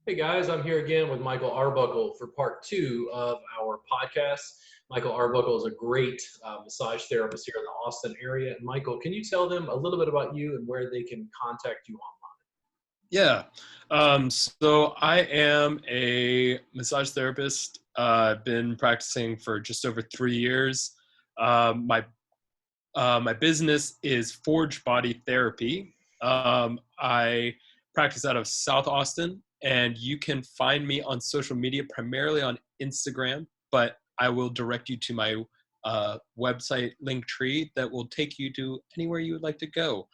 Hey guys, I'm here again with Michael Arbuckle for part two of our podcast. Michael Arbuckle is a great massage therapist here in the Austin area. And Michael, can you tell them a little bit about you and where they can contact you Yeah. So I am a massage therapist. I've been practicing for just over 3 years. My business is Forge Body Therapy. I practice out of South Austin, and you can find me on social media, primarily on Instagram. But I will direct you to my website link tree that will take you to anywhere you would like to go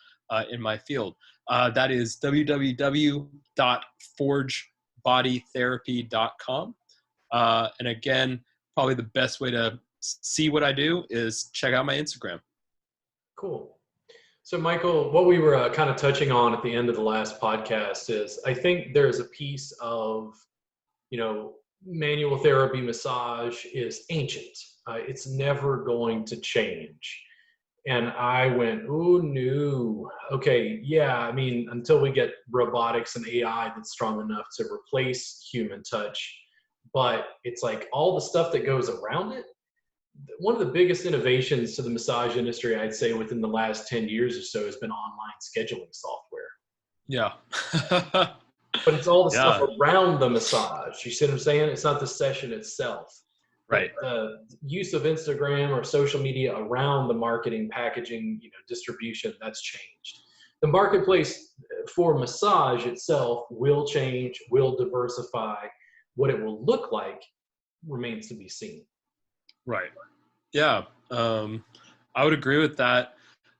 in my field. That is www.forgebodytherapy.com. And again, probably the best way to see what I do is check out my Instagram. Cool. So, Michael, what we were kind of touching on at the end of the last podcast is I think there's a piece of, manual therapy massage is ancient. It's never going to change. And I went, oh no. Okay, yeah, I mean, until we get robotics and AI that's strong enough to replace human touch. But it's like all the stuff that goes around it. One of the biggest innovations to the massage industry, I'd say, within the last 10 years or so has been online scheduling software. Yeah. But it's all the stuff Yeah. around the massage. You see what I'm saying? It's not the session itself. Right. The use of Instagram or social media around the marketing, packaging, distribution, that's changed. The marketplace for massage itself will change, will diversify. What it will look like remains to be seen. Right. Yeah. I would agree with that.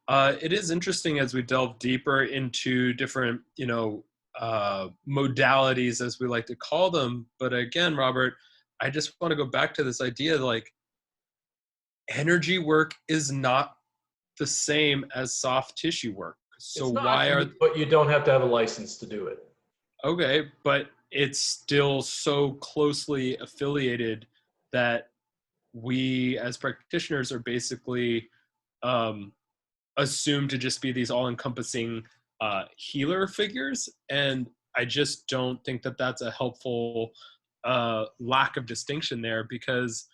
It is interesting as we delve deeper into different, modalities, as we like to call them. But again, Robert, I just want to go back to this idea like energy work is not the same as soft tissue work. So It's not, why are but you don't have to have a license to do it. okay, but it's still so closely affiliated that we as practitioners are basically um, assumed to just be these all-encompassing healer figures, and I just don't think that that's a helpful lack of distinction there, because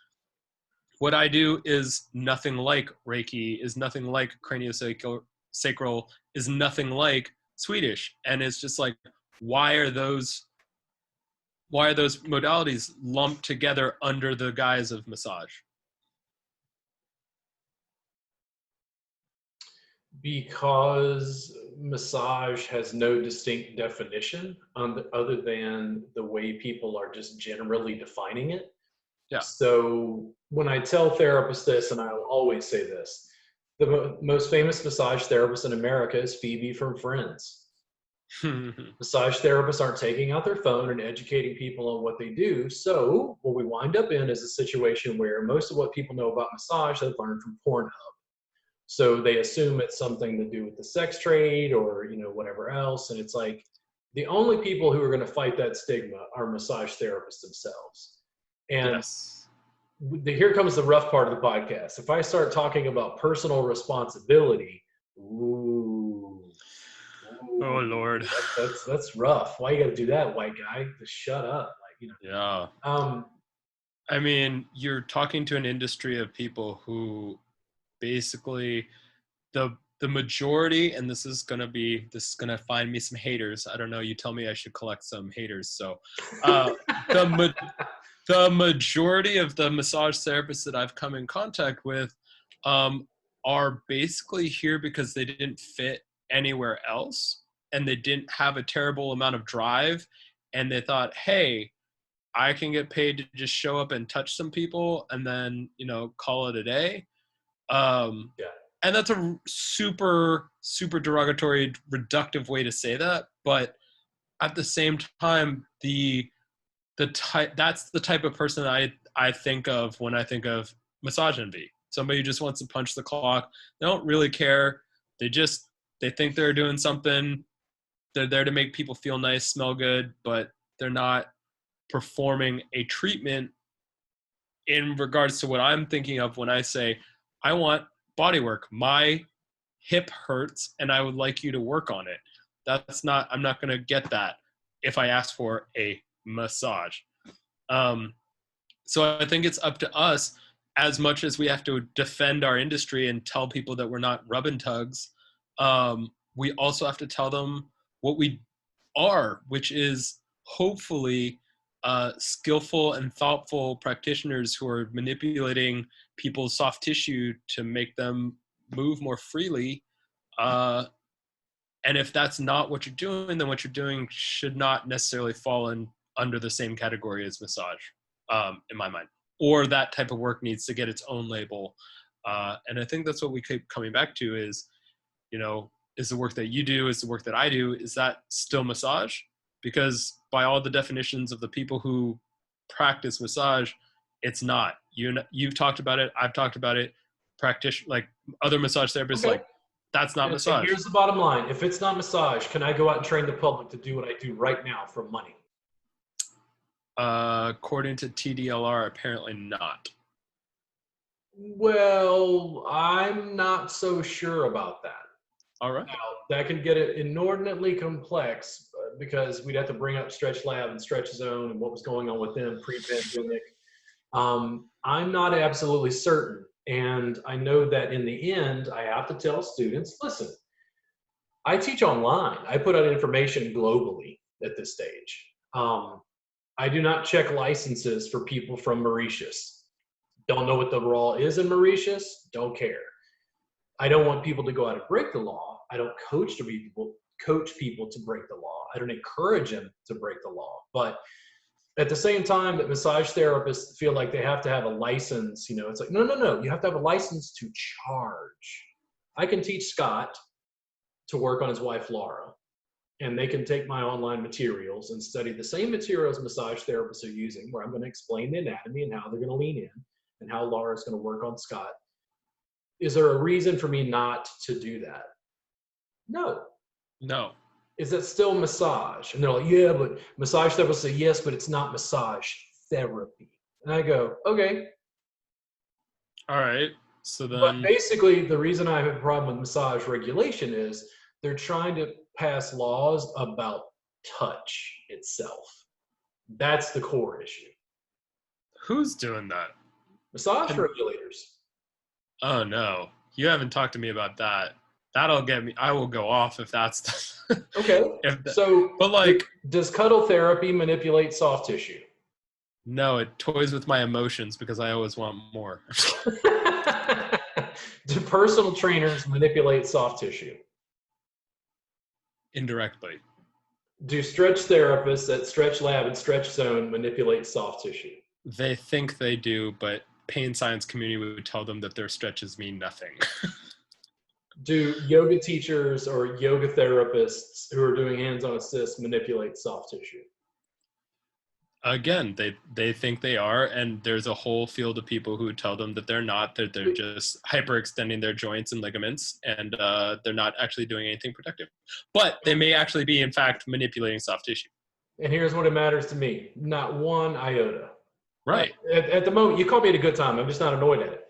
what I do is nothing like Reiki, is nothing like craniosacral, is nothing like Swedish, and it's just like, why are those modalities lumped together under the guise of massage? Because massage has no distinct definition other than the way people are just generally defining it. Yeah. So when I tell therapists this, and I'll always say this, the most famous massage therapist in America is Phoebe from Friends. Massage therapists aren't taking out their phone and educating people on what they do. So what we wind up in is a situation where most of what people know about massage they've learned from Pornhub. So they assume it's something to do with the sex trade or whatever else. And it's like the only people who are going to fight that stigma are massage therapists themselves. And Yes. here comes the rough part of the podcast. If I start talking about personal responsibility, ooh, Oh Lord. that's rough. Why you got to do that, white guy? Just shut up, Yeah. Um, I mean, you're talking to an industry of people who basically the majority, and this is gonna find me some haters. I don't know. You tell me I should collect some haters. So, the the majority of the massage therapists that I've come in contact with are basically here because they didn't fit anywhere else, and they didn't have a terrible amount of drive, and they thought, hey, I can get paid to just show up and touch some people and then, call it a day. yeah. And that's a super, super derogatory, reductive way to say that. But at the same time, that's the type of person I think of when I think of massage envy. Somebody who just wants to punch the clock. They don't really care. They think they're doing something. They're there to make people feel nice, smell good, but they're not performing a treatment in regards to what I'm thinking of when I say, I want body work. My hip hurts and I would like you to work on it. I'm not going to get that if I ask for a massage. So I think it's up to us, as much as we have to defend our industry and tell people that we're not rubbing tugs. We also have to tell them what we are, which is hopefully skillful and thoughtful practitioners who are manipulating people's soft tissue to make them move more freely. And if that's not what you're doing, then what you're doing should not necessarily fall under the same category as massage, in my mind. Or that type of work needs to get its own label. And I think that's what we keep coming back to is, is the work that you do, is the work that I do, is that still massage? Because by all the definitions of the people who practice massage, it's not. You've talked about it. I've talked about it. Like other massage therapists, Okay. like, that's not massage. And here's the bottom line. If it's not massage, can I go out and train the public to do what I do right now for money? According to TDLR, apparently not. Well, I'm not so sure about that. All right. Now, that can get it inordinately complex because we'd have to bring up Stretch Lab and Stretch Zone and what was going on with them pre-pandemic. I'm not absolutely certain. And I know that in the end, I have to tell students, listen, I teach online. I put out information globally at this stage. I do not check licenses for people from Mauritius. Don't know what the law is in Mauritius, don't care. I don't want people to go out and break the law. I don't coach people to break the law. I don't encourage them to break the law. But at the same time that massage therapists feel like they have to have a license, it's like, no, you have to have a license to charge. I can teach Scott to work on his wife, Laura, and they can take my online materials and study the same materials massage therapists are using, where I'm going to explain the anatomy and how they're going to lean in and how Laura is going to work on Scott. Is there a reason for me not to do that? No. Is that still massage? And they're like, yeah, but massage therapists say yes, but it's not massage therapy. And I go, okay. All right. So then. But basically, the reason I have a problem with massage regulation is they're trying to pass laws about touch itself. That's the core issue. Who's doing that? Massage regulators. Oh, no. You haven't talked to me about that. That'll get me. I will go off if that's okay. But like, does cuddle therapy manipulate soft tissue? No, it toys with my emotions because I always want more. Do personal trainers manipulate soft tissue? Indirectly. Do stretch therapists at Stretch Lab and Stretch Zone manipulate soft tissue? They think they do, but pain science community would tell them that their stretches mean nothing. Do yoga teachers or yoga therapists who are doing hands-on assist manipulate soft tissue? Again, they think they are, and there's a whole field of people who tell them that they're not, that they're just hyperextending their joints and ligaments, and they're not actually doing anything protective. But they may actually be, in fact, manipulating soft tissue. And here's what it matters to me. Not one iota. Right. At the moment, you call me at a good time. I'm just not annoyed at it.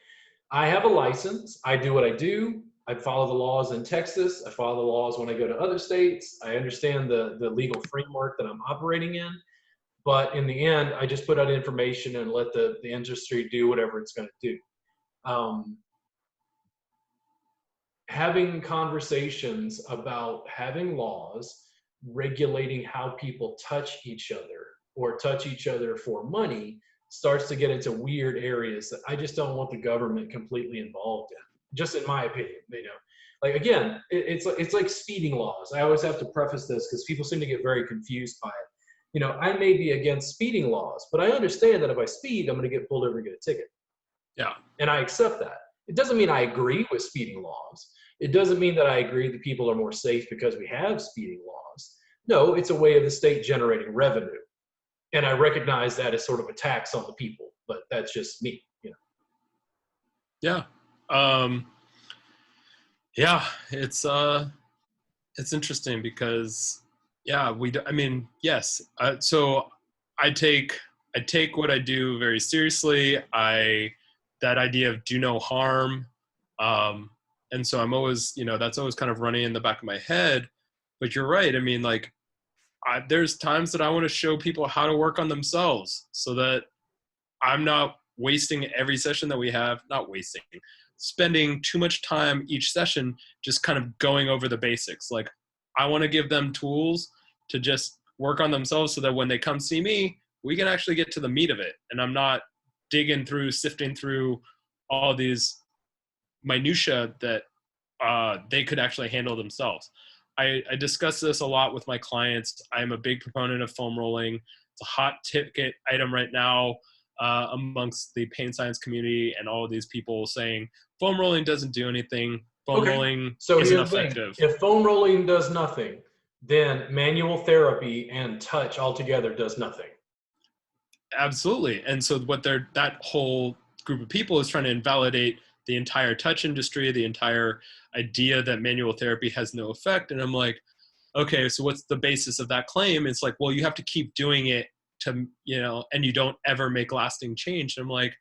I have a license. I do what I do. I follow the laws in Texas. I follow the laws when I go to other states. I understand the legal framework that I'm operating in. But in the end, I just put out information and let the industry do whatever it's going to do. Having conversations about having laws regulating how people touch each other or touch each other for money starts to get into weird areas that I just don't want the government completely involved in. Just in my opinion, like again, it's like speeding laws. I always have to preface this because people seem to get very confused by it. I may be against speeding laws, but I understand that if I speed, I'm going to get pulled over and get a ticket. Yeah. And I accept that. It doesn't mean I agree with speeding laws. It doesn't mean that I agree that people are more safe because we have speeding laws. No, it's a way of the state generating revenue. And I recognize that as sort of a tax on the people, but that's just me, Yeah. Yeah, it's interesting because yes. So I take what I do very seriously. That idea of do no harm. And so I'm always, that's always kind of running in the back of my head, but you're right. I mean, like there's times that I want to show people how to work on themselves so that I'm not wasting every session that we have, not wasting, spending too much time each session just kind of going over the basics. Like, I want to give them tools to just work on themselves so that when they come see me, we can actually get to the meat of it. And I'm not digging through, sifting through all these minutia that they could actually handle themselves. I discuss this a lot with my clients. I'm a big proponent of foam rolling. It's a hot ticket item right now amongst the pain science community, and all of these people saying foam rolling doesn't do anything. Foam Okay. rolling So isn't here's the thing. effective. If foam rolling does nothing, then manual therapy and touch altogether does nothing. Absolutely. And so what that whole group of people is trying to invalidate the entire touch industry, the entire idea that manual therapy has no effect. And I'm like, okay, so what's the basis of that claim? It's like, well, you have to keep doing it to, and you don't ever make lasting change. And I'm like,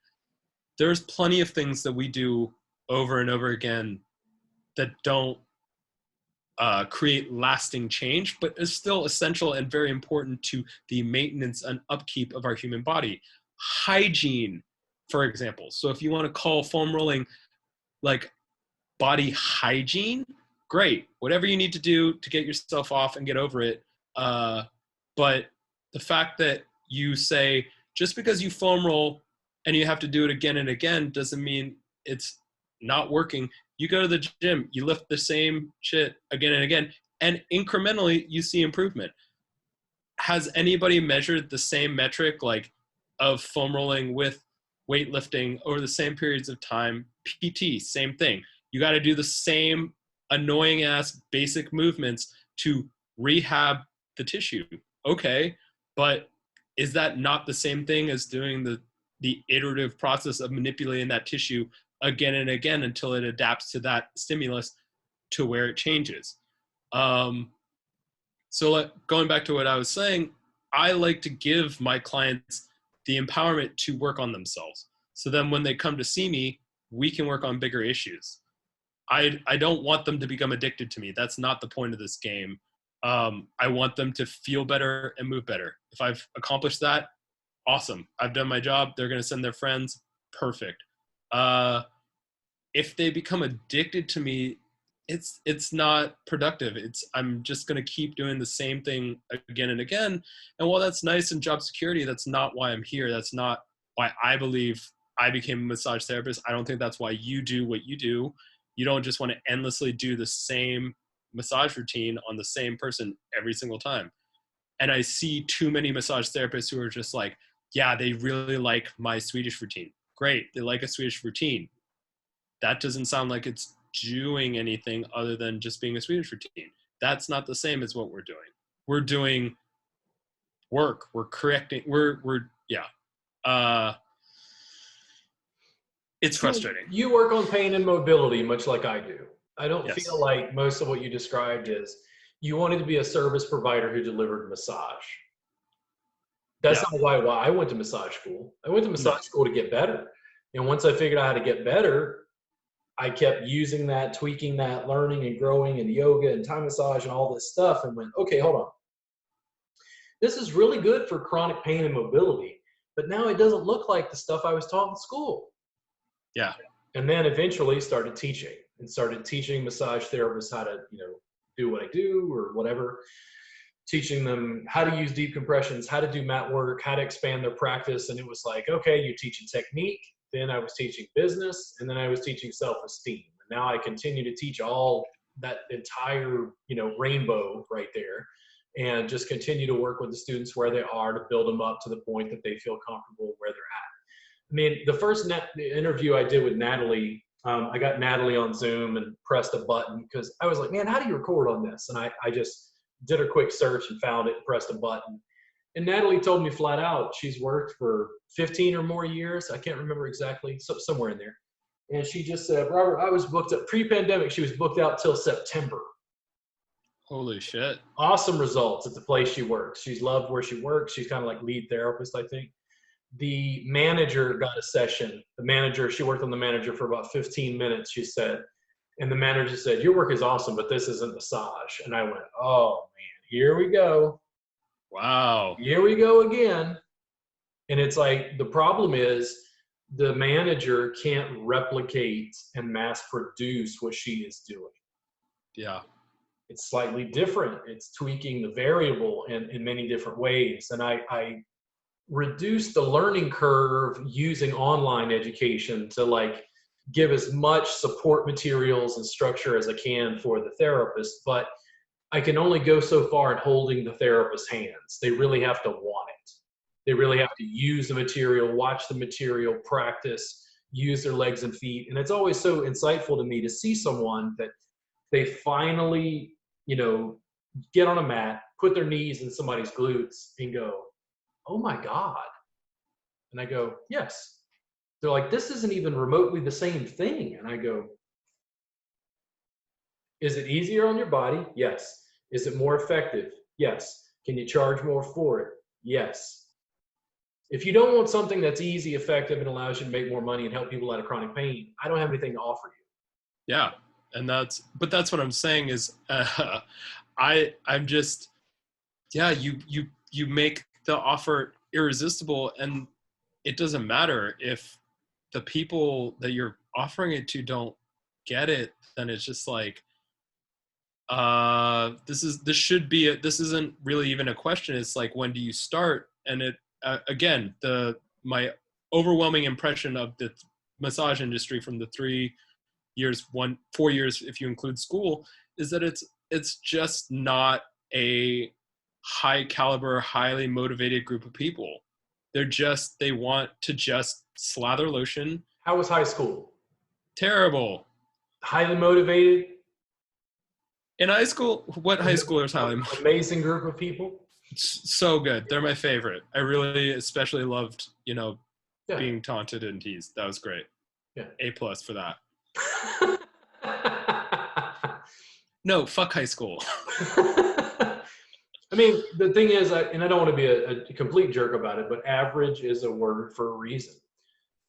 there's plenty of things that we do over and over again that don't create lasting change, but is still essential and very important to the maintenance and upkeep of our human body. Hygiene, for example. So if you want to call foam rolling like body hygiene, great. Whatever you need to do to get yourself off and get over it. But the fact that you say, just because you foam roll and you have to do it again and again doesn't mean it's not working. You go to the gym, you lift the same shit again and again, and incrementally you see improvement. Has anybody measured the same metric like of foam rolling with weightlifting over the same periods of time? PT, same thing. You got to do the same annoying ass basic movements to rehab the tissue. Okay, but is that not the same thing as doing the iterative process of manipulating that tissue again and again until it adapts to that stimulus to where it changes? So going back to what I was saying, I like to give my clients the empowerment to work on themselves. So then when they come to see me, we can work on bigger issues. I don't want them to become addicted to me. That's not the point of this game. I want them to feel better and move better. If I've accomplished that, awesome. I've done my job. They're going to send their friends. Perfect. If they become addicted to me, it's not productive. I'm just going to keep doing the same thing again and again. And while that's nice in job security, that's not why I'm here. That's not why I believe I became a massage therapist. I don't think that's why you do what you do. You don't just want to endlessly do the same massage routine on the same person every single time. And I see too many massage therapists who are just like, yeah, they really like my Swedish routine. Great. They like a Swedish routine. That doesn't sound like it's doing anything other than just being a Swedish routine. That's not the same as what we're doing. We're doing work. We're correcting. It's frustrating. You work on pain and mobility much like I do. I don't Yes. feel like most of what you described is you wanted to be a service provider who delivered massage. That's not why I went to massage school. I went to massage school to get better. And once I figured out how to get better, I kept using that, tweaking that, learning and growing in yoga and Thai massage and all this stuff, and went, okay, hold on. This is really good for chronic pain and mobility, but now it doesn't look like the stuff I was taught in school. Yeah. And then eventually started teaching massage therapists how to, do what I do or whatever, teaching them how to use deep compressions, how to do mat work, how to expand their practice. And it was like, okay, you're teaching technique. Then I was teaching business, and then I was teaching self-esteem. And now I continue to teach all that entire, rainbow right there, and just continue to work with the students where they are to build them up to the point that they feel comfortable where they're at. I mean, the first interview I did with Natalie, I got Natalie on Zoom and pressed a button because I was like, man, how do you record on this? And I just did a quick search and found it and pressed a button. And Natalie told me flat out she's worked for 15 or more years. I can't remember exactly, somewhere in there. And she just said, Robert, I was booked up pre-pandemic. She was booked out till September. Holy shit. Awesome results at the place she works. She's loved where she works. She's kind of like lead therapist, I think. The manager got a session. She worked on the manager for about 15 minutes, she said. And the manager said, your work is awesome, but this isn't massage. And I went, oh, man, here we go. Wow. Here we go again. And it's like, the problem is the manager can't replicate and mass produce what she is doing. Yeah. It's slightly different. It's tweaking the variable in many different ways. And I reduce the learning curve using online education to like give as much support materials and structure as I can for the therapist, but I can only go so far in holding the therapist's hands. They really have to want it. They really have to use the material, watch the material, practice, use their legs and feet. And it's always so insightful to me to see someone that they finally, you know, get on a mat, put their knees in somebody's glutes and go, oh my God. And I go, yes. They're like, this isn't even remotely the same thing. And I go, is it easier on your body? Yes. Is it more effective? Yes. Can you charge more for it? Yes. If you don't want something that's easy, effective, and allows you to make more money and help people out of chronic pain, I don't have anything to offer you. Yeah. And that's what I'm saying is, I'm just, yeah, you make the offer irresistible, and it doesn't matter if the people that you're offering it to don't get it. Then it's just like, this isn't really even a question. It's like, when do you start? And it, again, my overwhelming impression of the massage industry from the 4 years if you include school, is that it's just not a high caliber, highly motivated group of people. They want to just slather lotion. How was high school? Terrible. Highly motivated? In high school, what high schoolers highly motivated? Amazing group of people. So good. They're my favorite. I really especially loved, Yeah. being taunted and teased. That was great. Yeah. A+ for that. No, fuck high school. I mean, the thing is, and I don't want to be a complete jerk about it, but average is a word for a reason.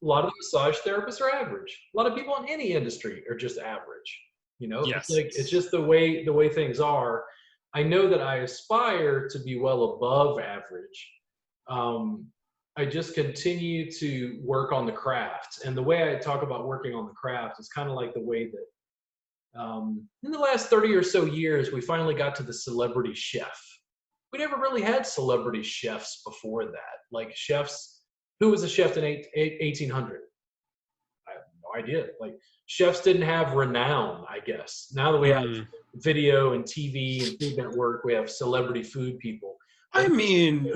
A lot of massage therapists are average. A lot of people in any industry are just average. Yes. It's just the way things are. I know that I aspire to be well above average. I just continue to work on the craft. And the way I talk about working on the craft is kind of like the way that in the last 30 or so years, we finally got to the celebrity chef. We never really had celebrity chefs before that. Like chefs, who was a chef in 1800? I have no idea. Like chefs didn't have renown, I guess. Now that we have video and TV and Food Network, we have celebrity food people. I mean,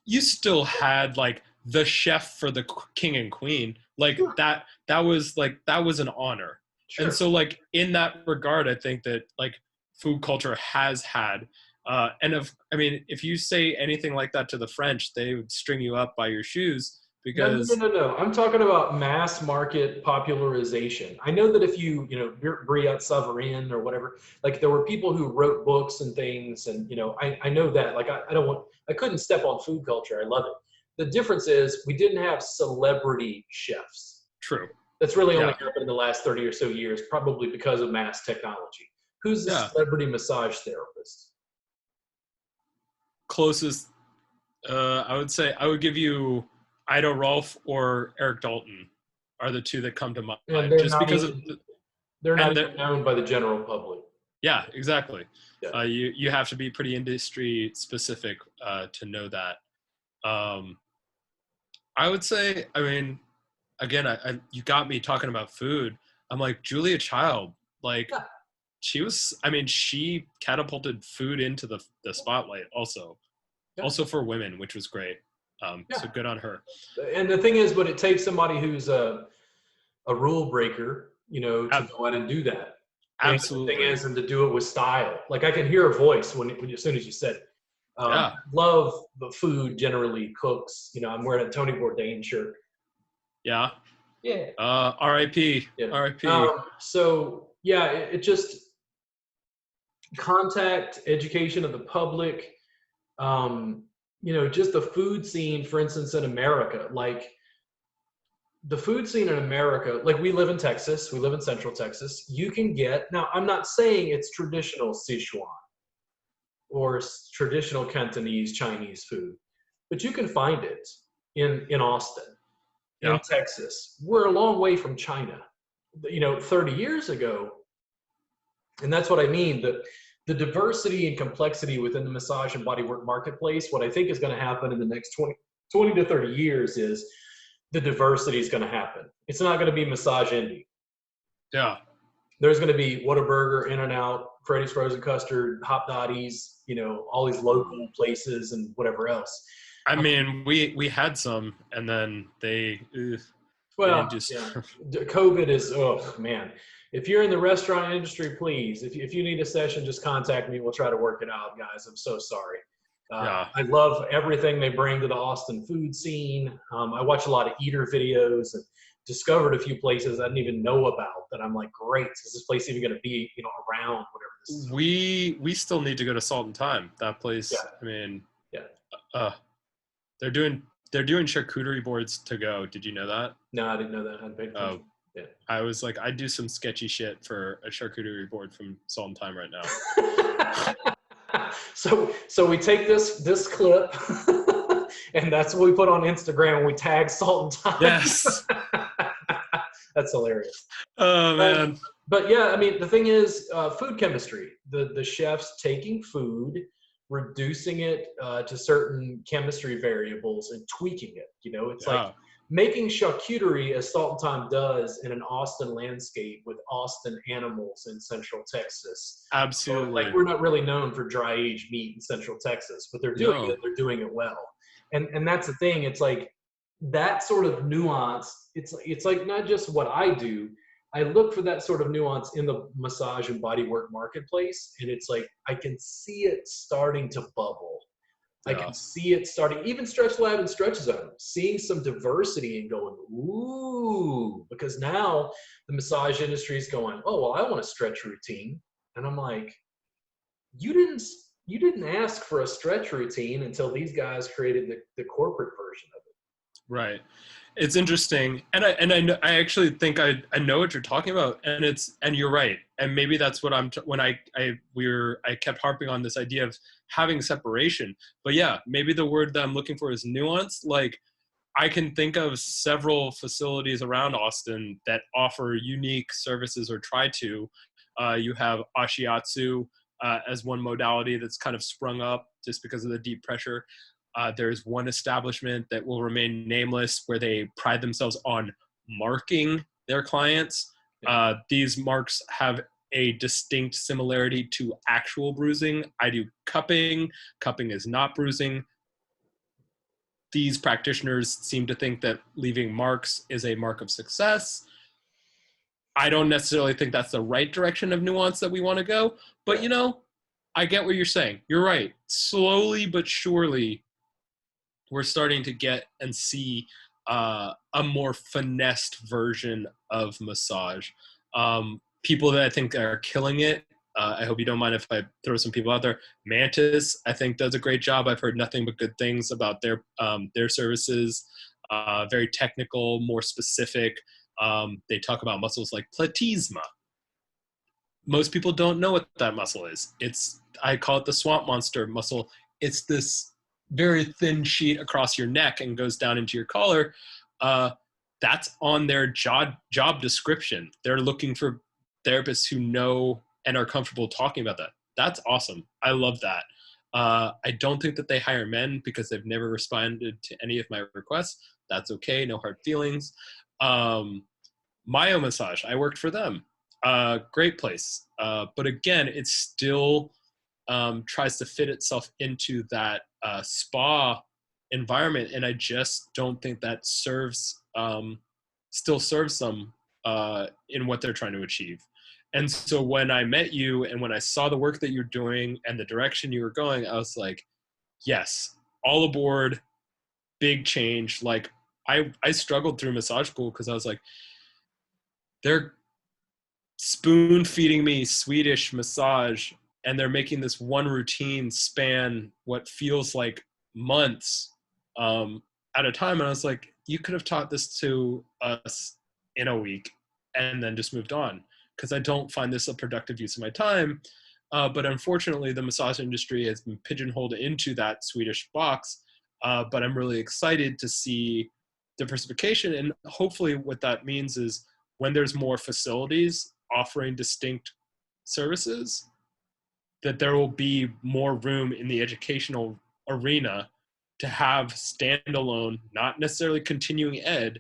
you still had like the chef for the king and queen. Like sure. that was an honor. Sure. And so like in that regard, I think that like food culture has had if you say anything like that to the French, they would string you up by your shoes because no. I'm talking about mass market popularization. I know that if you Briat Savarin or whatever, like there were people who wrote books and things, and I know that. Like I couldn't step on food culture. I love it. The difference is we didn't have celebrity chefs. True. That's really only happened in the last 30 or so years, probably because of mass technology. Who's the celebrity massage therapist? Closest, I would say, I would give you Ida Rolf or Eric Dalton are the two that come to mind. Just because they're not even known by the general public. Yeah, exactly. Yeah. You have to be pretty industry specific to know that. I would say, I mean, again, you got me talking about food. I'm like, Julia Child, like she catapulted food into the spotlight also for women, which was great. So good on her. And the thing is, but it takes somebody who's a rule breaker, to go out and do that. Absolutely. And the thing is, and to do it with style. Like I can hear a voice when as soon as you said it. Love the food generally, cooks. I'm wearing a Tony Bourdain shirt. Yeah. Yeah. R.I.P. Yeah. R.I.P. So yeah, it just contact education of the public. Just the food scene, for instance, in America, like the food scene in America, like we live in Texas, we live in Central Texas. You can get, now I'm not saying it's traditional Sichuan. or traditional Cantonese Chinese food, but you can find it in Austin, in Yeah. Texas. We're a long way from China. 30 years ago, and that's what I mean. The diversity and complexity within the massage and bodywork marketplace, what I think is going to happen in the next 20 to 30 years is the diversity is going to happen. It's not going to be massage indie. Yeah. There's going to be Whataburger, In-N-Out, Freddy's Frozen Custard, Hop Dotties, all these local places and whatever else. I mean, we had some, and then they Well, just yeah, COVID is, oh man. If you're in the restaurant industry, please, if you need a session, just contact me. We'll try to work it out, guys. I'm so sorry. Yeah. I love everything they bring to the Austin food scene. I watch a lot of eater videos and discovered a few places I didn't even know about that I'm like, great, is this place even going to be, around, whatever this is. We still need to go to Salt and Thyme. That place, Yeah. I mean, yeah. They're doing charcuterie boards to go. Did you know that? No, I didn't know that. I hadn't paid attention. Yeah. I was like, I'd do some sketchy shit for a charcuterie board from Salt and Thyme right now. So we take this clip and that's what we put on Instagram and we tag Salt and Thyme. Yes. That's hilarious. Oh man. But yeah, I mean, the thing is, food chemistry, the chefs taking food, reducing it to certain chemistry variables and tweaking it. It's like making charcuterie as Salt and Thyme does in an Austin landscape with Austin animals in Central Texas. Absolutely. So, like, we're not really known for dry aged meat in Central Texas, but they're doing it. They're doing it well. And that's the thing. It's like that sort of nuance. It's like not just what I do. I look for that sort of nuance in the massage and bodywork marketplace. And it's like, I can see it starting to bubble. I can see it starting, even Stretch Lab and Stretch Zone, seeing some diversity and going, ooh, because now the massage industry is going, oh, well, I want a stretch routine. And I'm like, you didn't ask for a stretch routine until these guys created the corporate version of it. Right. It's interesting. And I actually think I know what you're talking about, and you're right. And maybe that's what I kept harping on this idea of having separation. But yeah, maybe the word that I'm looking for is nuance. Like, I can think of several facilities around Austin that offer unique services or try to. You have Ashiatsu as one modality that's kind of sprung up just because of the deep pressure. There's one establishment that will remain nameless where they pride themselves on marking their clients. These marks have a distinct similarity to actual bruising. I do cupping. Cupping is not bruising. These practitioners seem to think that leaving marks is a mark of success. I don't necessarily think that's the right direction of nuance that we want to go, but I get what you're saying. You're right. Slowly but surely, we're starting to get and see a more finessed version of massage. People that I think are killing it. I hope you don't mind if I throw some people out there. Mantis, I think, does a great job. I've heard nothing but good things about their services. Very technical, more specific. They talk about muscles like platysma. Most people don't know what that muscle is. I call it the swamp monster muscle. It's this very thin sheet across your neck and goes down into your collar. That's on their job description. They're looking for therapists who know and are comfortable talking about that. That's awesome. I love that. I don't think that they hire men because they've never responded to any of my requests. That's okay. No hard feelings. Myo Massage, I worked for them. Great place. But again, it still tries to fit itself into that spa environment. And I just don't think that still serves them in what they're trying to achieve. And so when I met you and when I saw the work that you're doing and the direction you were going, I was like, yes, all aboard, big change. Like I struggled through massage school because I was like, they're spoon feeding me Swedish massage and they're making this one routine span what feels like months at a time. And I was like, you could have taught this to us in a week and then just moved on, because I don't find this a productive use of my time. But unfortunately, the massage industry has been pigeonholed into that Swedish box. But I'm really excited to see diversification. And hopefully what that means is when there's more facilities offering distinct services, that there will be more room in the educational arena to have standalone, not necessarily continuing ed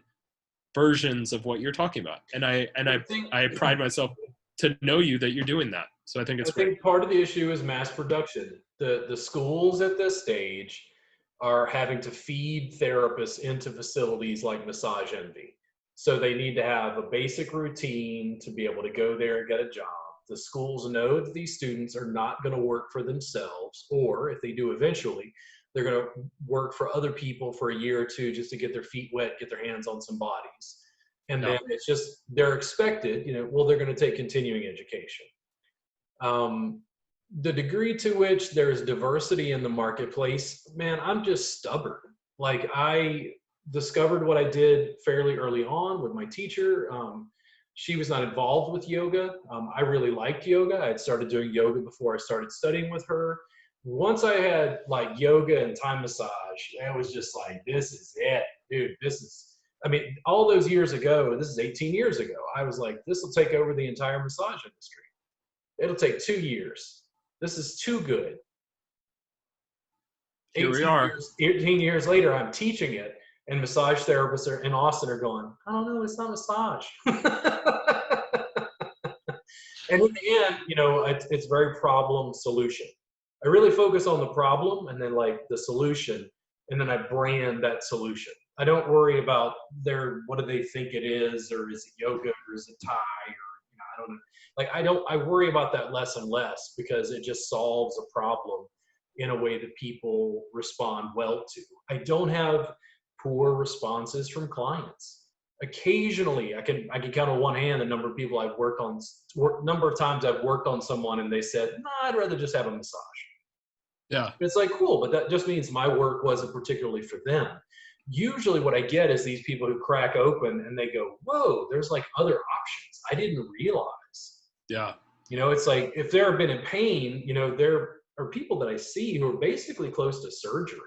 versions of what you're talking about. And I pride myself to know you that you're doing that. So I think it's great. I think part of the issue is mass production. The schools at this stage are having to feed therapists into facilities like Massage Envy. So they need to have a basic routine to be able to go there and get a job. The schools know that these students are not going to work for themselves, or if they do eventually, they're going to work for other people for a year or two just to get their feet wet, get their hands on some bodies. And then it's just, they're expected, well, they're going to take continuing education. The degree to which there's diversity in the marketplace, man, I'm just stubborn. Like, I discovered what I did fairly early on with my teacher. She was not involved with yoga. I really liked yoga. I had started doing yoga before I started studying with her. Once I had like yoga and Thai massage, I was just like, this is it, dude. All those years ago, this is 18 years ago, I was like, this will take over the entire massage industry. It'll take 2 years. This is too good. Here we are. 18 years later, I'm teaching it, and massage therapists in Austin are going, I don't know, it's not massage. And in the end, it's very problem solution. I really focus on the problem and then like the solution, and then I brand that solution. I don't worry about what do they think it is, or is it yoga, or is it Thai, or I don't know. Like I worry about that less and less, because it just solves a problem in a way that people respond well to. I don't have poor responses from clients. Occasionally, I can count on one hand the number of people I've worked on, number of times I've worked on someone and they said, no, I'd rather just have a massage. Yeah. It's like, cool, but that just means my work wasn't particularly for them. Usually what I get is these people who crack open and they go, whoa, there's like other options I didn't realize. Yeah. It's like, if they've been in pain, there are people that I see who are basically close to surgery,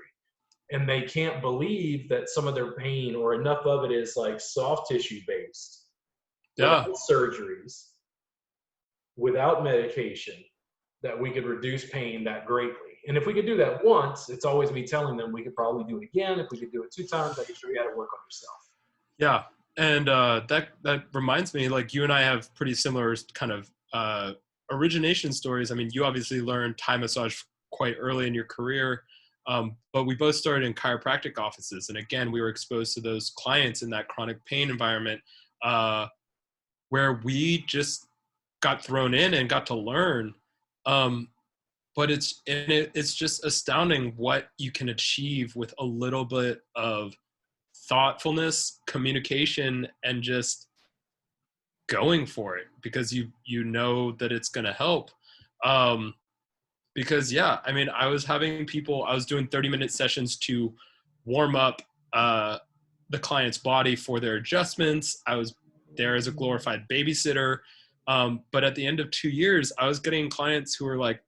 and they can't believe that some of their pain or enough of it is like soft tissue based. Yeah. Without surgeries, without medication, that we could reduce pain that greatly. And if we could do that once, it's always me telling them we could probably do it again. If we could do it 2 times, I could show you how to work on yourself. Yeah. And that reminds me, like, you and I have pretty similar kind of origination stories. I mean, you obviously learned Thai massage quite early in your career, but we both started in chiropractic offices. And again, we were exposed to those clients in that chronic pain environment where we just got thrown in and got to learn. But it's just astounding what you can achieve with a little bit of thoughtfulness, communication, and just going for it, because you know that it's going to help. Because I was doing 30-minute sessions to warm up the client's body for their adjustments. I was there as a glorified babysitter. But at the end of 2 years, I was getting clients who were like,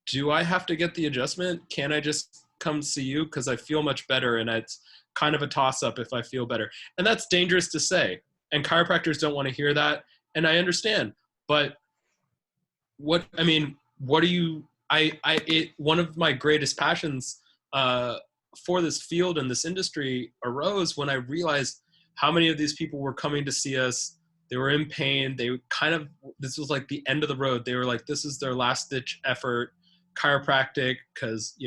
do I have to get the adjustment? Can I just come see you? Because I feel much better, and it's kind of a toss-up if I feel better. And that's dangerous to say. And chiropractors don't want to hear that. And I understand. But one of my greatest passions for this field and this industry arose when I realized how many of these people were coming to see us. They were in pain. This was like the end of the road. They were like, this is their last ditch effort, chiropractic, because,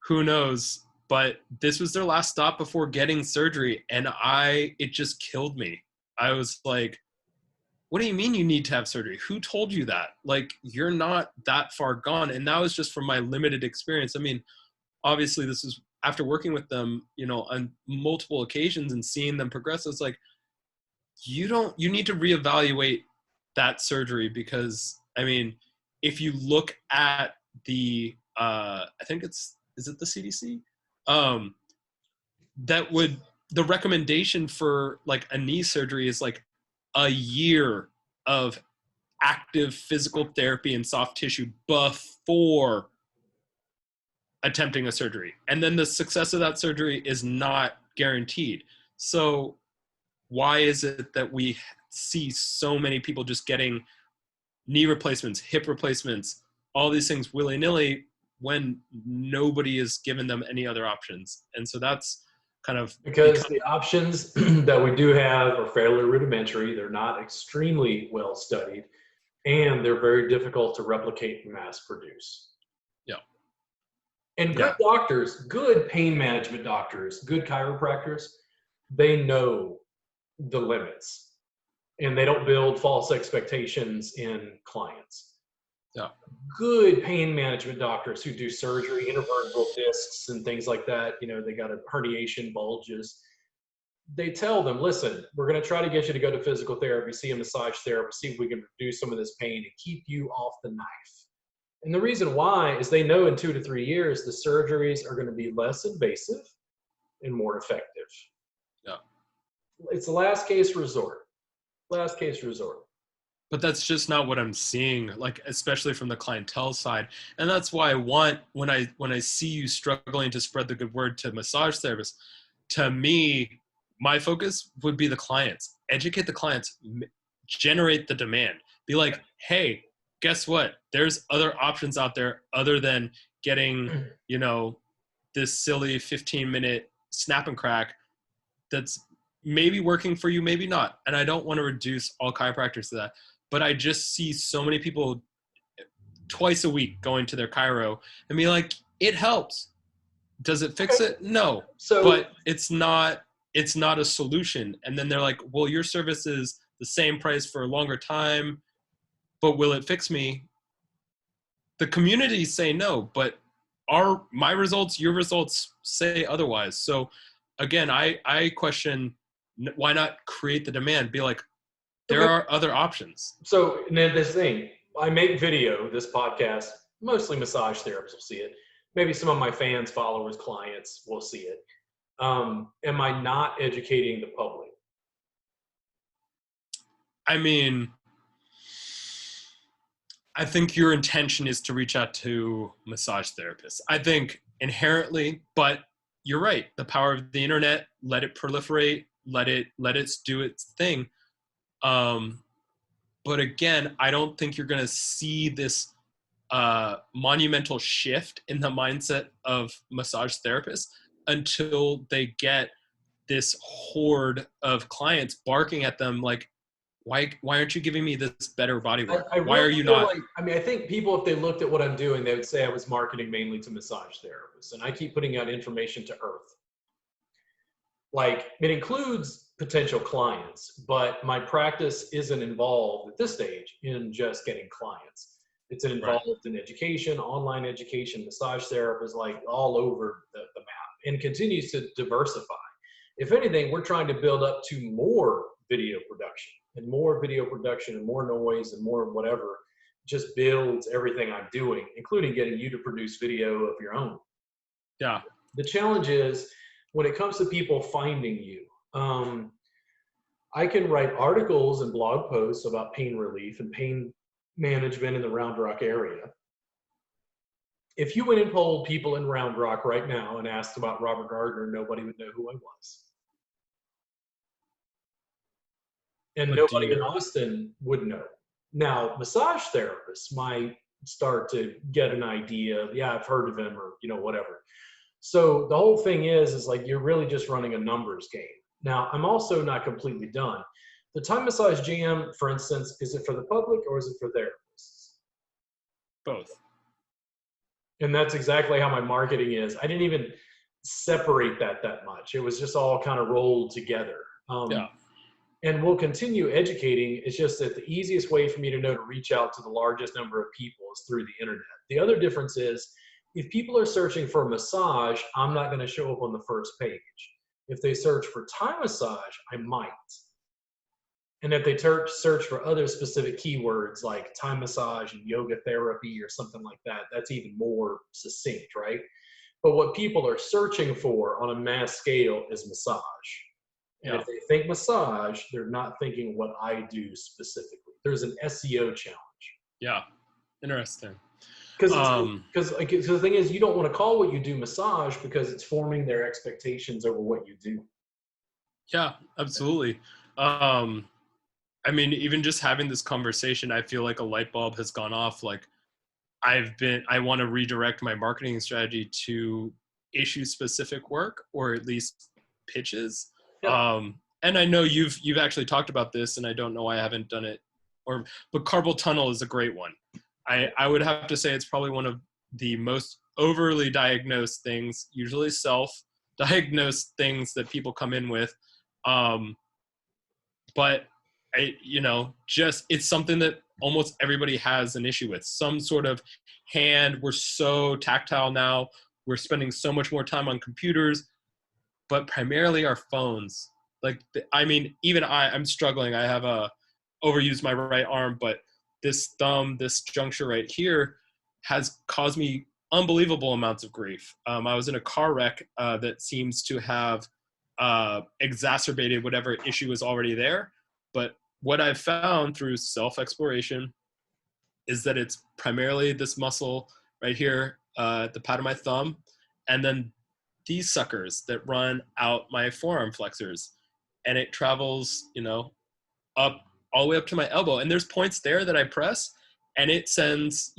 who knows? But this was their last stop before getting surgery. And it just killed me. I was like, what do you mean you need to have surgery? Who told you that? Like, you're not that far gone. And that was just from my limited experience. I mean, obviously this is after working with them, on multiple occasions and seeing them progress. It's like, you need to reevaluate that surgery, because if you look at the, I think is it the CDC? The recommendation for like a knee surgery is like a year of active physical therapy and soft tissue before attempting a surgery. And then the success of that surgery is not guaranteed. So why is it that we see so many people just getting knee replacements, hip replacements, all these things willy-nilly when nobody is giving them any other options? And so that's kind of because the options that we do have are fairly rudimentary. They're not extremely well studied, and they're very difficult to replicate and mass produce. Yeah. And good doctors, good pain management doctors, good chiropractors, they know the limits, and they don't build false expectations in clients. Yeah. Good pain management doctors who do surgery, intervertebral discs and things like that, you know, they got a herniation, bulges. They tell them, listen, we're going to try to get you to go to physical therapy, see a massage therapist, see if we can reduce some of this pain and keep you off the knife. And the reason why is they know in 2 to 3 years, the surgeries are going to be less invasive and more effective. Yeah. It's the last case resort. Last case resort. But that's just not what I'm seeing, like, especially from the clientele side. And that's why I want, when I see you struggling to spread the good word to massage therapists, to me, my focus would be the clients. Educate the clients, generate the demand. Be like, hey, guess what? There's other options out there other than getting, you know, this silly 15-minute snap and crack that's maybe working for you, maybe not. And I don't want to reduce all chiropractors to that, but I just see so many people twice a week going to their chiro and be like, it helps. Does it fix it? No. So, but it's not a solution. And then they're like, well, your service is the same price for a longer time, but will it fix me? The community say no, but my results, your results say otherwise. So again, I question, why not create the demand? Be like, there are other options. So then this thing, I make video, this podcast, mostly massage therapists will see it. Maybe some of my fans, followers, clients will see it. Am I not educating the public? I mean, I think your intention is to reach out to massage therapists. I think inherently, but you're right. The power of the internet, let it proliferate, let it do its thing. But again, I don't think you're going to see this monumental shift in the mindset of massage therapists until they get this horde of clients barking at them like, why aren't you giving me this better body work? Why are you not? I mean, I think people, if they looked at what I'm doing, they would say I was marketing mainly to massage therapists, and I keep putting out information to earth. Like, it includes potential clients, but my practice isn't involved at this stage in just getting clients. It's involved in education, online education, massage therapists, like all over the map, and continues to diversify. If anything, we're trying to build up to more video production and more noise and more whatever. Just builds everything I'm doing, including getting you to produce video of your own. Yeah. The challenge is when it comes to people finding you, I can write articles and blog posts about pain relief and pain management in the Round Rock area. If you went and polled people in Round Rock right now and asked about Robert Gardner, nobody would know who I was. And nobody in Austin would know. Now, massage therapists might start to get an idea. Yeah, I've heard of him, or, you know, whatever. So the whole thing is like, you're really just running a numbers game. Now, I'm also not completely done. The Thai Massage Jam, for instance, is it for the public or is it for therapists? Both. And that's exactly how my marketing is. I didn't even separate that much. It was just all kind of rolled together. Yeah. And we'll continue educating. It's just that the easiest way for me to know to reach out to the largest number of people is through the internet. The other difference is, if people are searching for a massage, I'm not going to show up on the first page. If they search for Thai massage, I might. And if they search for other specific keywords like Thai massage and yoga therapy or something like that, that's even more succinct, right? But what people are searching for on a mass scale is massage. And if they think massage, they're not thinking what I do specifically. there's an SEO challenge. Yeah. Interesting. Because the thing is, you don't want to call what you do massage because it's forming their expectations over what you do. Yeah, absolutely. I mean, even just having this conversation, I feel like a light bulb has gone off. Like I want to redirect my marketing strategy to issue specific work, or at least pitches. Yeah. And I know you've actually talked about this, and I don't know why I haven't done it, but carpal tunnel is a great one. I would have to say it's probably one of the most overly diagnosed things, usually self-diagnosed things that people come in with. But it's something that almost everybody has an issue with. Some sort of hand. We're so tactile now. We're spending so much more time on computers, but primarily our phones. Like, even I'm struggling. I have overused my right arm, but this juncture right here has caused me unbelievable amounts of grief. I was in a car wreck that seems to have exacerbated whatever issue was already there. But what I've found through self-exploration is that it's primarily this muscle right here at the pad of my thumb, and then these suckers that run out my forearm flexors, and it travels, up all the way up to my elbow. And there's points there that I press, and it sends,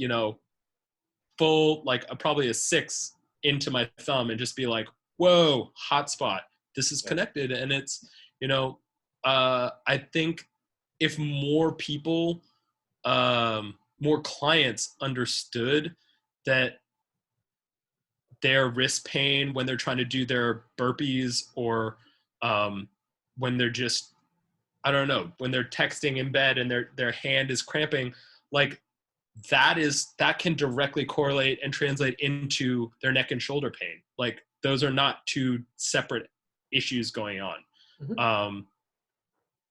full, like probably a 6 into my thumb, and just be like, whoa, hot spot. This is connected. And it's, I think if more people, more clients understood that their wrist pain when they're trying to do their burpees, or when they're just, I don't know, when they're texting in bed and their hand is cramping, like that can directly correlate and translate into their neck and shoulder pain. Like, those are not two separate issues going on. Mm-hmm.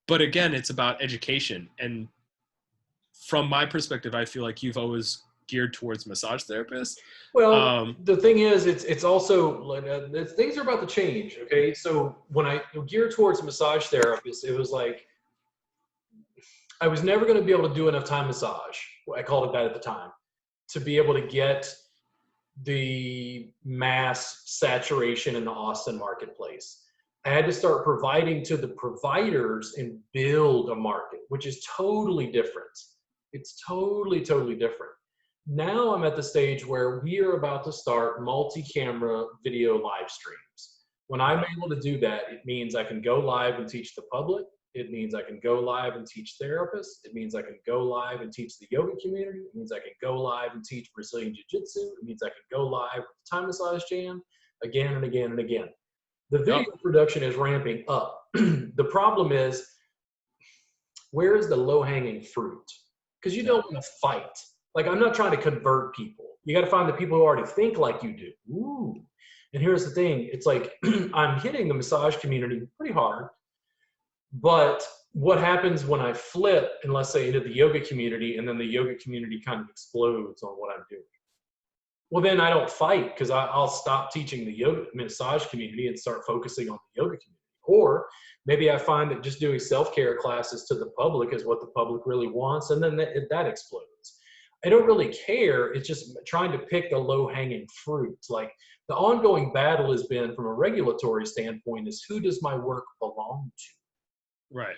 But again, it's about education. And from my perspective, I feel like you've always geared towards massage therapists. Well, the thing is, it's also things are about to change. Okay, so when I geared towards massage therapists, it was like I was never going to be able to do enough time massage. I called it that at the time, to be able to get the mass saturation in the Austin marketplace. I had to start providing to the providers and build a market, which is totally different. It's totally, totally different. Now I'm at the stage where we are about to start multi-camera video live streams. When I'm able to do that, it means I can go live and teach the public. It means I can go live and teach therapists. It means I can go live and teach the yoga community. It means I can go live and teach Brazilian Jiu-Jitsu. It means I can go live with the Time Massage Jam again and again and again. The video production is ramping up. The problem is, where is the low-hanging fruit? Because you don't want to fight. Like, I'm not trying to convert people. You got to find the people who already think like you do. Ooh. And here's the thing. It's like I'm hitting the massage community pretty hard. But what happens when I flip, and let's say into the yoga community, and then the yoga community kind of explodes on what I'm doing? Well, then I don't fight, because I'll stop teaching the yoga massage community and start focusing on the yoga community. Or maybe I find that just doing self-care classes to the public is what the public really wants, and then that explodes. I don't really care. It's just trying to pick the low-hanging fruit. Like, the ongoing battle has been, from a regulatory standpoint, is who does my work belong to? Right.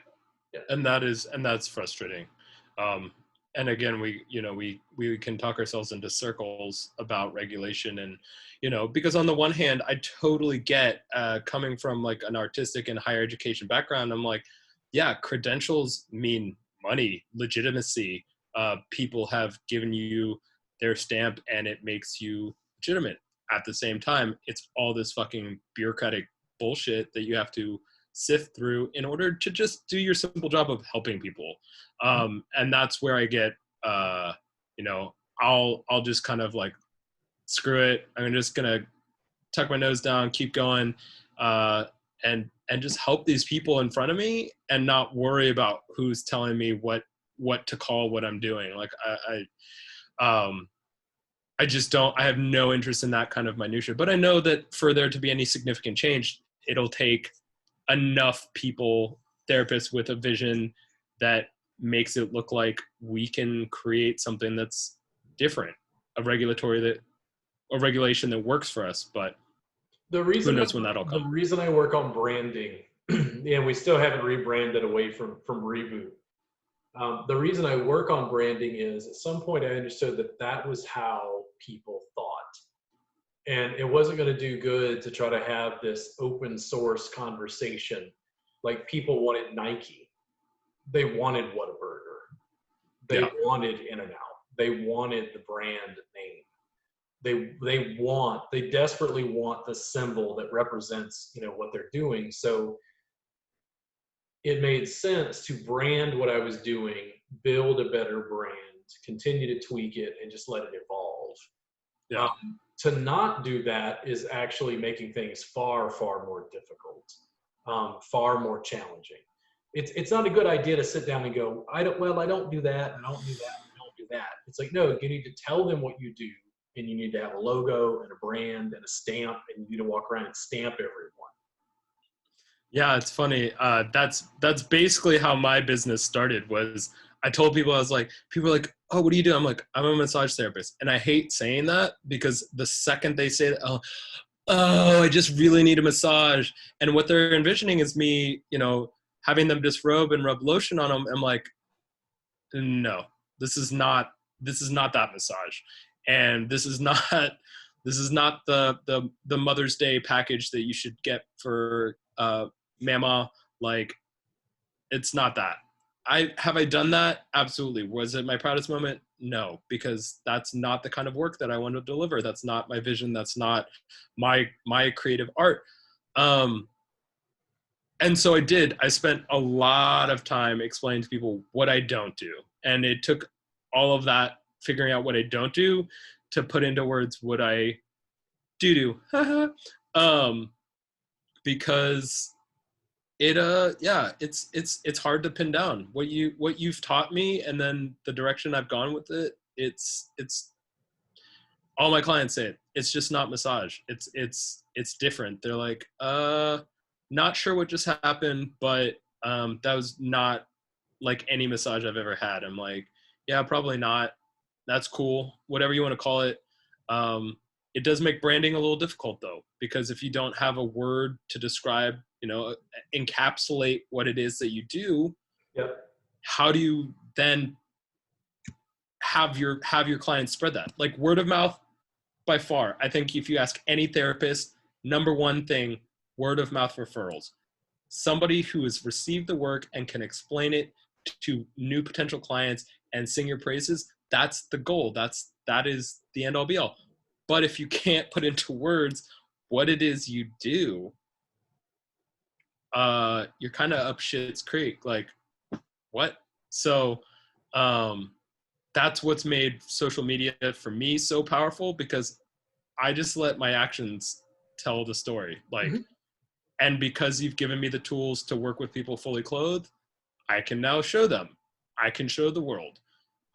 Yeah. And that's frustrating. And again, we can talk ourselves into circles about regulation, and, because on the one hand, I totally get, coming from like an artistic and higher education background, I'm like, yeah, credentials mean money, legitimacy. People have given you their stamp and it makes you legitimate. At the same time, it's all this fucking bureaucratic bullshit that you have to sift through in order to just do your simple job of helping people. And that's where I get, I'll just kind of like, screw it. I'm just going to tuck my nose down, keep going, and just help these people in front of me, and not worry about who's telling me what to call what I'm doing. Like, I just don't, I have no interest in that kind of minutia, but I know that for there to be any significant change, it'll take enough people, therapists with a vision that makes it look like we can create something that's different, a regulation that works for us. But The who reason knows when that'll the come. reason I work on branding, and we still haven't rebranded away from Reboot. The reason I work on branding is at some point I understood that that was how people thought, and it wasn't going to do good to try to have this open source conversation. Like people wanted Nike, they wanted Whataburger, they Yeah. wanted In-N-Out, they wanted the brand name. They desperately want the symbol that represents, you know, what they're doing. So it made sense to brand what I was doing, build a better brand, continue to tweak it, and just let it evolve. Yeah. To not do that is actually making things far, far more difficult, far more challenging. It's not a good idea to sit down and go, I don't do that, I don't do that, I don't do that. It's like, no, you need to tell them what you do, and you need to have a logo and a brand and a stamp, and you need to walk around and stamp everyone. Yeah, it's funny. That's basically how my business started. Was I told people, I was like, people are like, oh, what do you do? I'm like, I'm a massage therapist, and I hate saying that because the second they say that, oh, I just really need a massage, and what they're envisioning is me, you know, having them disrobe and rub lotion on them. I'm like, no, this is not that massage, and this is not the Mother's Day package that you should get for mama. Like, it's not that. I done that? Absolutely. Was it my proudest moment? No, because that's not the kind of work that I want to deliver. That's not my vision. That's not my creative art. And so I spent a lot of time explaining to people what I don't do. And it took all of that figuring out what I don't do to put into words what I do. Because it's hard to pin down what you've taught me, and then the direction I've gone with it. It's all my clients say it. It's just not massage. It's different. They're like, not sure what just happened, but that was not like any massage I've ever had. I'm like, yeah, probably not. That's cool. Whatever you want to call it. It does make branding a little difficult though, because if you don't have a word to describe, you know, encapsulate what it is that you do, Yep. how do you then have your clients spread that? Like word of mouth, by far. I think if you ask any therapist, number one thing, word of mouth referrals. Somebody who has received the work and can explain it to new potential clients and sing your praises, that's the goal. That is the end all be all. But if you can't put into words what it is you do, you're kind of up shit's creek. Like, what? So that's what's made social media for me so powerful, because I just let my actions tell the story. Like, and because you've given me the tools to work with people fully clothed, I can now show them. I can show the world.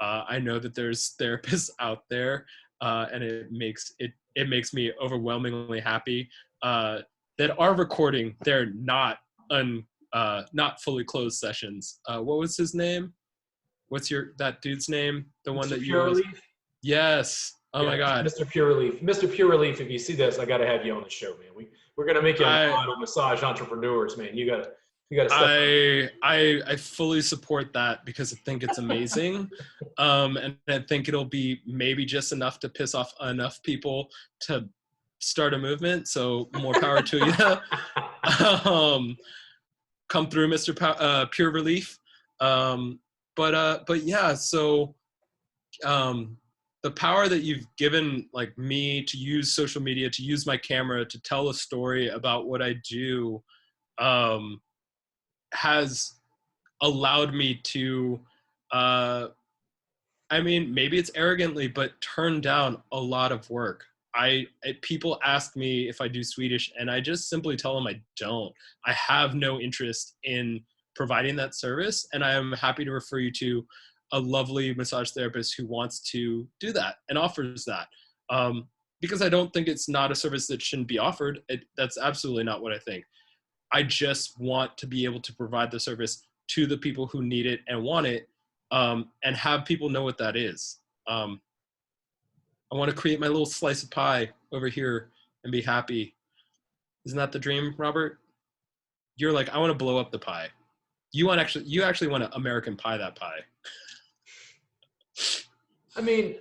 I know that there's therapists out there, and it makes me overwhelmingly happy that are recording their not fully closed sessions. What was his name? What's that dude's name? The one Mr. that you Pure always... Relief? Yes. Oh Yeah, my God. Mr. Pure Relief. Mr. Pure Relief, if you see this, I got to have you on the show, man. We're going to make you a model massage entrepreneurs, man. You got to step up. I fully support that because I think it's amazing. And I think it'll be maybe just enough to piss off enough people to start a movement. So more power to you. Come through, Mr. Pure Relief. But yeah, so the power that you've given like me to use social media, to use my camera, to tell a story about what I do, has allowed me to, I mean, maybe it's arrogantly, but turn down a lot of work. People ask me if I do Swedish, and I just simply tell them I don't. I have no interest in providing that service, and I am happy to refer you to a lovely massage therapist who wants to do that and offers that. Because I don't think it's not a service that shouldn't be offered. That's absolutely not what I think. I just want to be able to provide the service to the people who need it and want it, and have people know what that is. I want to create my little slice of pie over here and be happy. Isn't that the dream, Robert? You're like, I want to blow up the pie. You actually want to American pie that pie. I mean,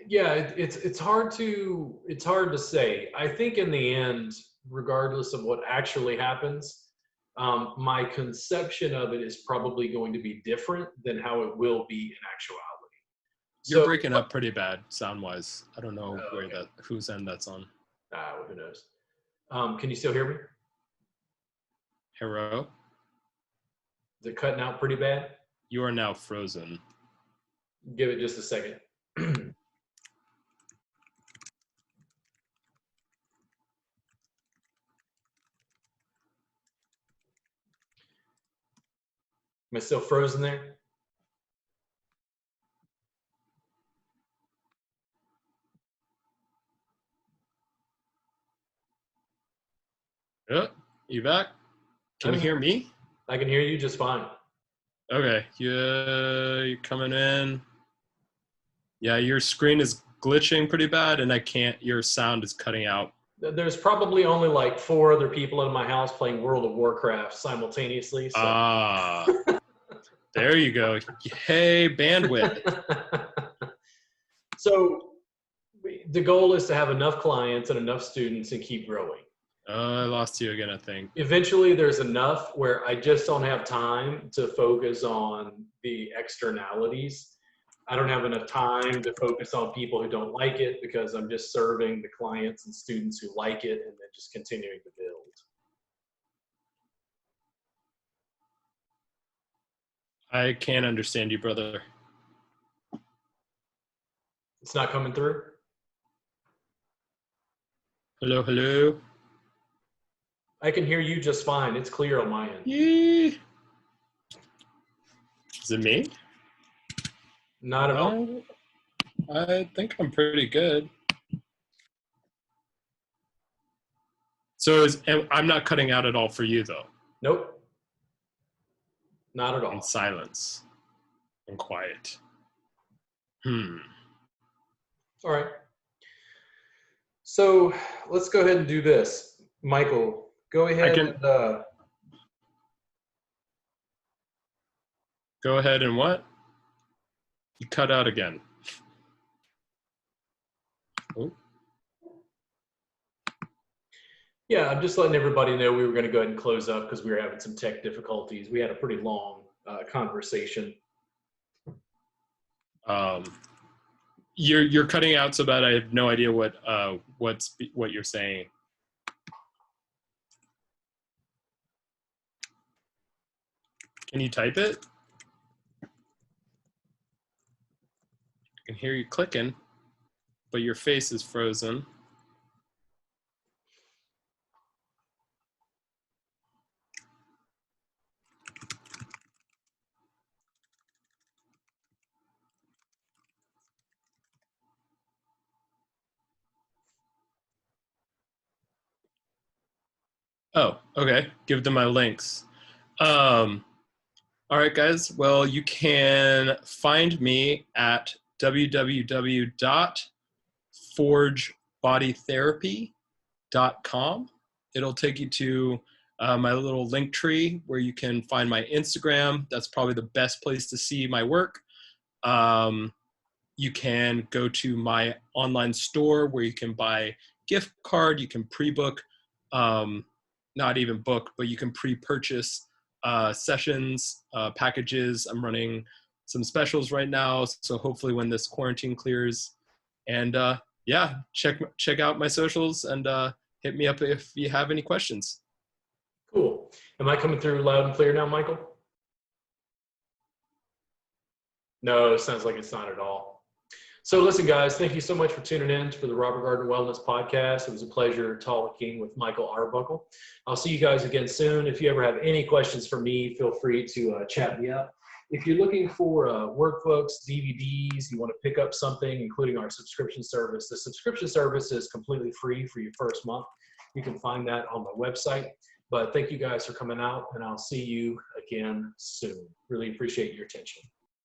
yeah, it's hard to say. I think in the end, regardless of what actually happens, my conception of it is probably going to be different than how it will be in actuality. You're So, breaking up pretty bad sound wise. I don't know okay. whose end that's on. Who knows? Can you still hear me? Hello? Is it cutting out pretty bad? You are now frozen. Give it just a second. Am I still frozen there? You back? Can you hear me? I can hear you just fine. Okay, yeah, you're coming in. Yeah, your screen is glitching pretty bad, and your sound is cutting out. There's probably only like 4 other people in my house playing World of Warcraft simultaneously. So. There you go. Hey, bandwidth. So the goal is to have enough clients and enough students and keep growing. I lost you again, I think. Eventually there's enough where I just don't have time to focus on the externalities. I don't have enough time to focus on people who don't like it because I'm just serving the clients and students who like it and then just continuing to build. I can't understand you, brother. It's not coming through? Hello, hello. I can hear you just fine. It's clear on my end. Is it me? Not at all. I think I'm pretty good. So I'm not cutting out at all for you, though? Nope. Not at all. In silence and quiet. All right. So let's go ahead and do this. Michael, go ahead and go ahead and what? You cut out again. Oh. Yeah, I'm just letting everybody know we were going to go ahead and close up because we were having some tech difficulties. We had a pretty long conversation. You're cutting out so bad I have no idea what you're saying. Can you type it? I can hear you clicking, but your face is frozen. Oh, okay. Give them my links. All right, guys. Well, you can find me at www.forgebodytherapy.com. It'll take you to my little link tree where you can find my Instagram. That's probably the best place to see my work. You can go to my online store where you can buy gift card. You can pre-book, not even book, but you can pre-purchase sessions, packages. I'm running some specials right now, so hopefully when this quarantine clears, and yeah, check out my socials and hit me up if you have any questions. Cool. Am I coming through loud and clear now, Michael? No, it sounds like it's not at all. So listen, guys, thank you so much for tuning in for the Robert Gardner Wellness Podcast. It was a pleasure talking with Michael Arbuckle. I'll see you guys again soon. If you ever have any questions for me, feel free to chat me up. If you're looking for workbooks, DVDs, you want to pick up something, including our subscription service, the subscription service is completely free for your first month. You can find that on my website. But thank you guys for coming out, and I'll see you again soon. Really appreciate your attention.